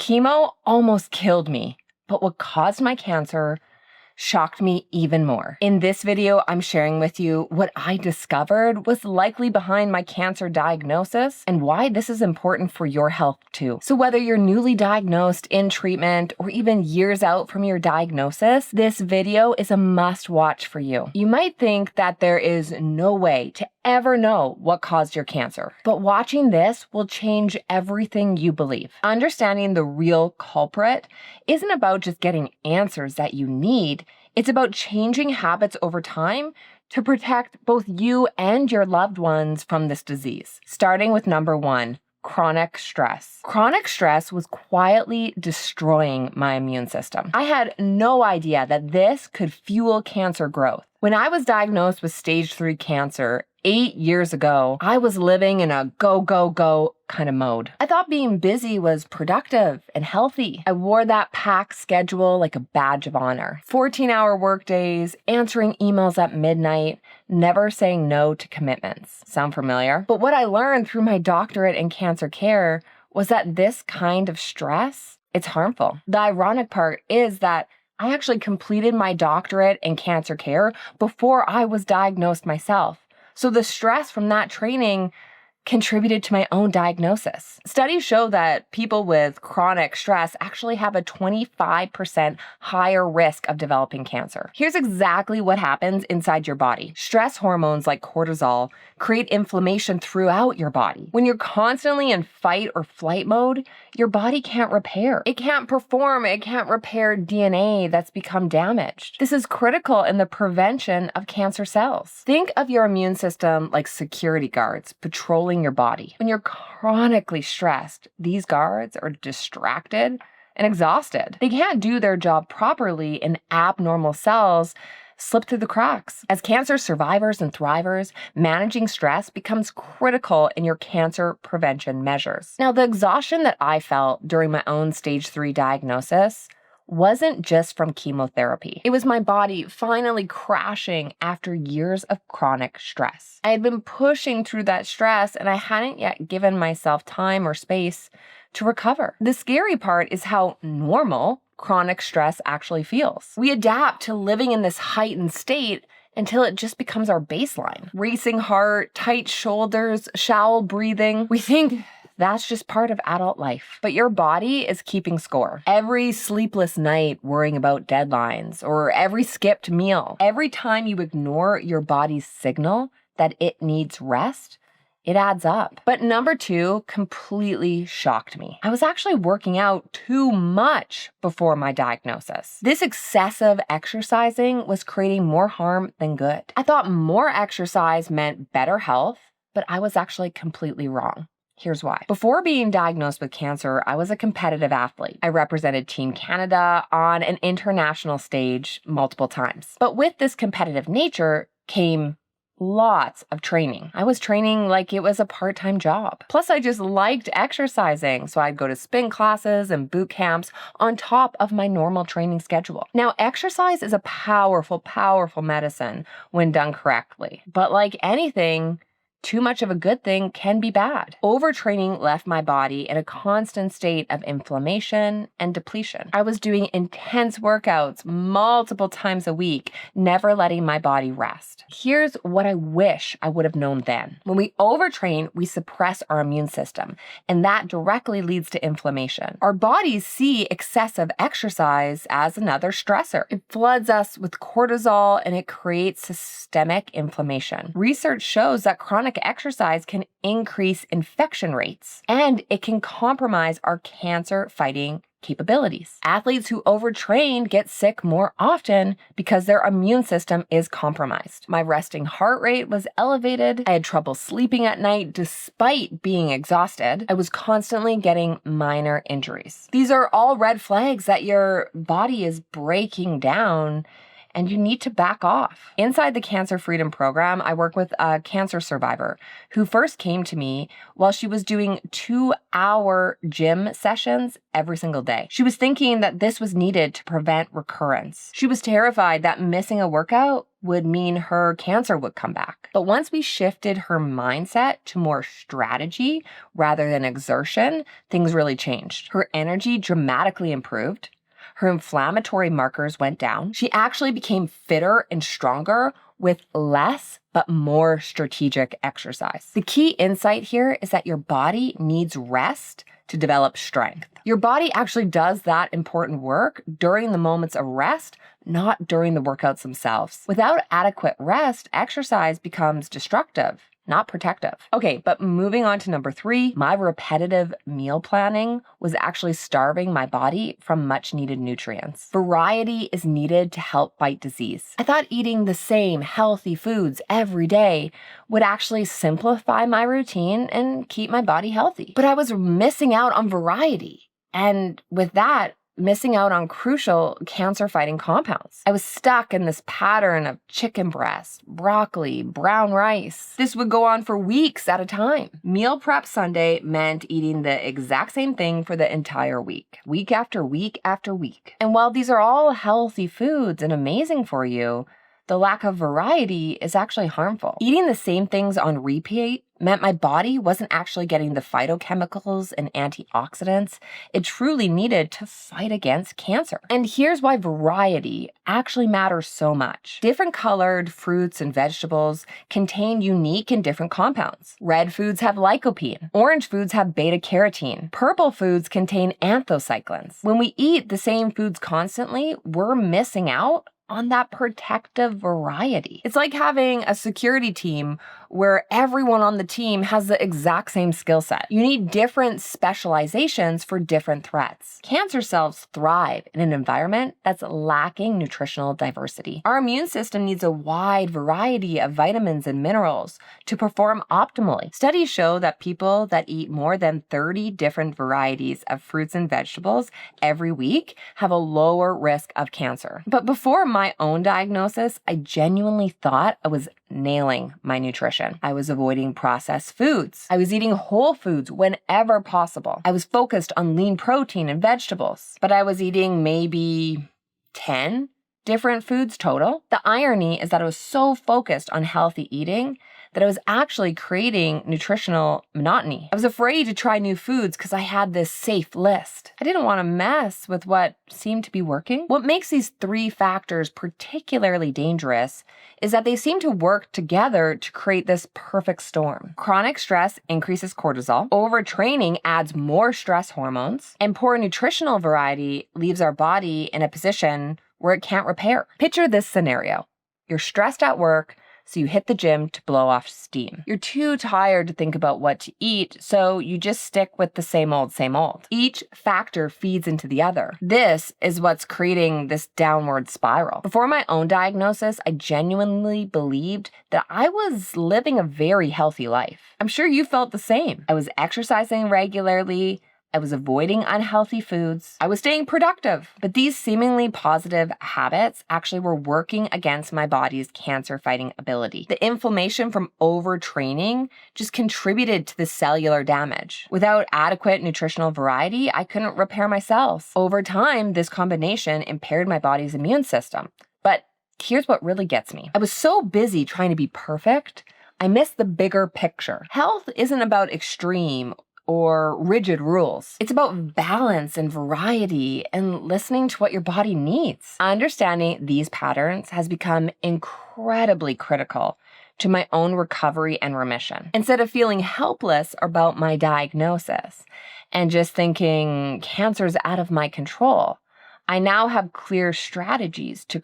Chemo almost killed me, but what caused my cancer shocked me even more. In this video, I'm sharing with you what I discovered was likely behind my cancer diagnosis and why this is important for your health too. So whether you're newly diagnosed, in treatment, or even years out from your diagnosis, this video is a must watch for you. You might think that there is no way to ever know what caused your cancer, but watching this will change everything you believe. Understanding the real culprit isn't about just getting answers that you need. It's about changing habits over time to protect both you and your loved ones from this disease. Starting with number 1, chronic stress. Chronic stress was quietly destroying my immune system. I had no idea that this could fuel cancer growth. When I was diagnosed with stage 3 cancer 8 years ago, I was living in a go, go, go kind of mode. I thought being busy was productive and healthy. I wore that packed schedule like a badge of honor. 14-hour workdays, answering emails at midnight, never saying no to commitments. Sound familiar? But what I learned through my doctorate in cancer care was that this kind of stress, it's harmful. The ironic part is that I actually completed my doctorate in cancer care before I was diagnosed myself. So the stress from that training contributed to my own diagnosis. Studies show that people with chronic stress actually have a 25% higher risk of developing cancer. Here's exactly what happens inside your body. Stress hormones like cortisol create inflammation throughout your body. When you're constantly in fight or flight mode, your body can't repair. It can't perform, it can't repair DNA that's become damaged. This is critical in the prevention of cancer cells. Think of your immune system like security guards patrolling your body. When you're chronically stressed, these guards are distracted and exhausted. They can't do their job properly, and abnormal cells slip through the cracks. As cancer survivors and thrivers, managing stress becomes critical in your cancer prevention measures. Now, the exhaustion that I felt during my own stage 3 diagnosis wasn't just from chemotherapy. It was my body finally crashing after years of chronic stress. I had been pushing through that stress, and I hadn't yet given myself time or space to recover. The scary part is how normal chronic stress actually feels. We adapt to living in this heightened state until it just becomes our baseline. Racing heart, tight shoulders, shallow breathing. We think that's just part of adult life. But your body is keeping score. Every sleepless night worrying about deadlines, or every skipped meal, every time you ignore your body's signal that it needs rest, it adds up. But number 2 completely shocked me. I was actually working out too much before my diagnosis. This excessive exercising was creating more harm than good. I thought more exercise meant better health, but I was actually completely wrong. Here's why. Before being diagnosed with cancer, I was a competitive athlete. I represented Team Canada on an international stage multiple times. But with this competitive nature came lots of training. I was training like it was a part-time job. Plus, I just liked exercising, so I'd go to spin classes and boot camps on top of my normal training schedule. Now, exercise is a powerful, powerful medicine when done correctly. But like anything, too much of a good thing can be bad. Overtraining left my body in a constant state of inflammation and depletion. I was doing intense workouts multiple times a week, never letting my body rest. Here's what I wish I would have known then. When we overtrain, we suppress our immune system, and that directly leads to inflammation. Our bodies see excessive exercise as another stressor. It floods us with cortisol, and it creates systemic inflammation. Research shows that chronic exercise can increase infection rates, and it can compromise our cancer-fighting capabilities. Athletes who overtrain get sick more often because their immune system is compromised. My resting heart rate was elevated. I had trouble sleeping at night despite being exhausted. I was constantly getting minor injuries. These are all red flags that your body is breaking down and you need to back off. Inside the Cancer Freedom Program, I work with a cancer survivor who first came to me while she was doing 2-hour gym sessions every single day. She was thinking that this was needed to prevent recurrence. She was terrified that missing a workout would mean her cancer would come back. But once we shifted her mindset to more strategy rather than exertion, things really changed. Her energy dramatically improved. Her inflammatory markers went down. She actually became fitter and stronger with less but more strategic exercise. The key insight here is that your body needs rest to develop strength. Your body actually does that important work during the moments of rest, not during the workouts themselves. Without adequate rest, exercise becomes destructive, not protective. Okay, but moving on to number 3, my repetitive meal planning was actually starving my body from much needed nutrients. Variety is needed to help fight disease. I thought eating the same healthy foods every day would actually simplify my routine and keep my body healthy. But I was missing out on variety. And with that, missing out on crucial cancer-fighting compounds. I was stuck in this pattern of chicken breast, broccoli, brown rice. This would go on for weeks at a time. Meal prep Sunday meant eating the exact same thing for the entire week after week after week. And while these are all healthy foods and amazing for you, the lack of variety is actually harmful. Eating the same things on repeat meant my body wasn't actually getting the phytochemicals and antioxidants it truly needed to fight against cancer. And here's why variety actually matters so much. Different colored fruits and vegetables contain unique and different compounds. Red foods have lycopene. Orange foods have beta-carotene. Purple foods contain anthocyanins. When we eat the same foods constantly, we're missing out on that protective variety. It's like having a security team where everyone on the team has the exact same skill set. You need different specializations for different threats. Cancer cells thrive in an environment that's lacking nutritional diversity. Our immune system needs a wide variety of vitamins and minerals to perform optimally. Studies show that people that eat more than 30 different varieties of fruits and vegetables every week have a lower risk of cancer. But before my own diagnosis, I genuinely thought I was nailing my nutrition. I was avoiding processed foods. I was eating whole foods whenever possible. I was focused on lean protein and vegetables, but I was eating maybe 10 different foods total. The irony is that I was so focused on healthy eating that I was actually creating nutritional monotony. I was afraid to try new foods because I had this safe list. I didn't want to mess with what seemed to be working. What makes these 3 factors particularly dangerous is that they seem to work together to create this perfect storm. Chronic stress increases cortisol, overtraining adds more stress hormones, and poor nutritional variety leaves our body in a position where it can't repair. Picture this scenario. You're stressed at work, so you hit the gym to blow off steam. You're too tired to think about what to eat, so you just stick with the same old, same old. Each factor feeds into the other. This is what's creating this downward spiral. Before my own diagnosis, I genuinely believed that I was living a very healthy life. I'm sure you felt the same. I was exercising regularly, I was avoiding unhealthy foods. I was staying productive. But these seemingly positive habits actually were working against my body's cancer-fighting ability. The inflammation from overtraining just contributed to the cellular damage. Without adequate nutritional variety, I couldn't repair my cells. Over time, this combination impaired my body's immune system. But here's what really gets me. I was so busy trying to be perfect, I missed the bigger picture. Health isn't about extreme or rigid rules. It's about balance and variety and listening to what your body needs. Understanding these patterns has become incredibly critical to my own recovery and remission. Instead of feeling helpless about my diagnosis and just thinking cancer's out of my control, I now have clear strategies to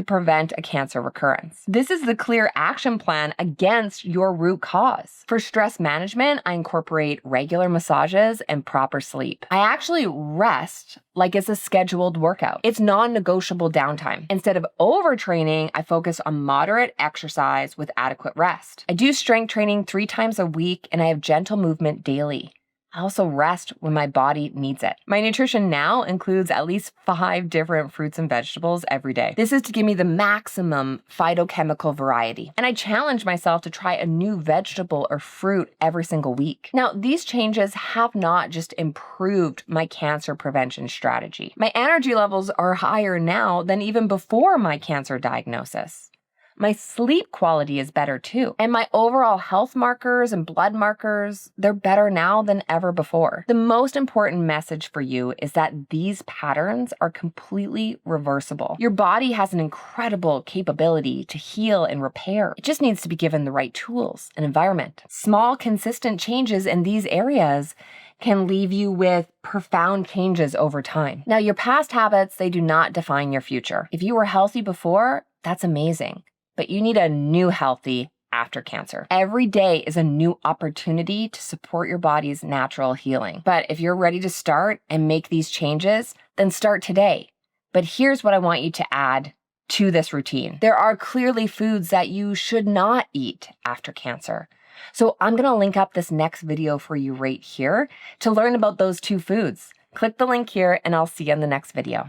prevent a cancer recurrence. This is the clear action plan against your root cause. For stress management, I incorporate regular massages and proper sleep. I actually rest like it's a scheduled workout. It's non-negotiable downtime. Instead of overtraining, I focus on moderate exercise with adequate rest. I do strength training 3 times a week and I have gentle movement daily. I also rest when my body needs it. My nutrition now includes at least 5 different fruits and vegetables every day. This is to give me the maximum phytochemical variety. And I challenge myself to try a new vegetable or fruit every single week. Now, these changes have not just improved my cancer prevention strategy. My energy levels are higher now than even before my cancer diagnosis. My sleep quality is better too. And my overall health markers and blood markers, they're better now than ever before. The most important message for you is that these patterns are completely reversible. Your body has an incredible capability to heal and repair. It just needs to be given the right tools and environment. Small, consistent changes in these areas can leave you with profound changes over time. Now, your past habits, they do not define your future. If you were healthy before, that's amazing. But you need a new healthy after cancer. Every day is a new opportunity to support your body's natural healing. But if you're ready to start and make these changes, then start today. But here's what I want you to add to this routine. There are clearly foods that you should not eat after cancer. So I'm gonna link up this next video for you right here to learn about those 2 foods. Click the link here and I'll see you in the next video.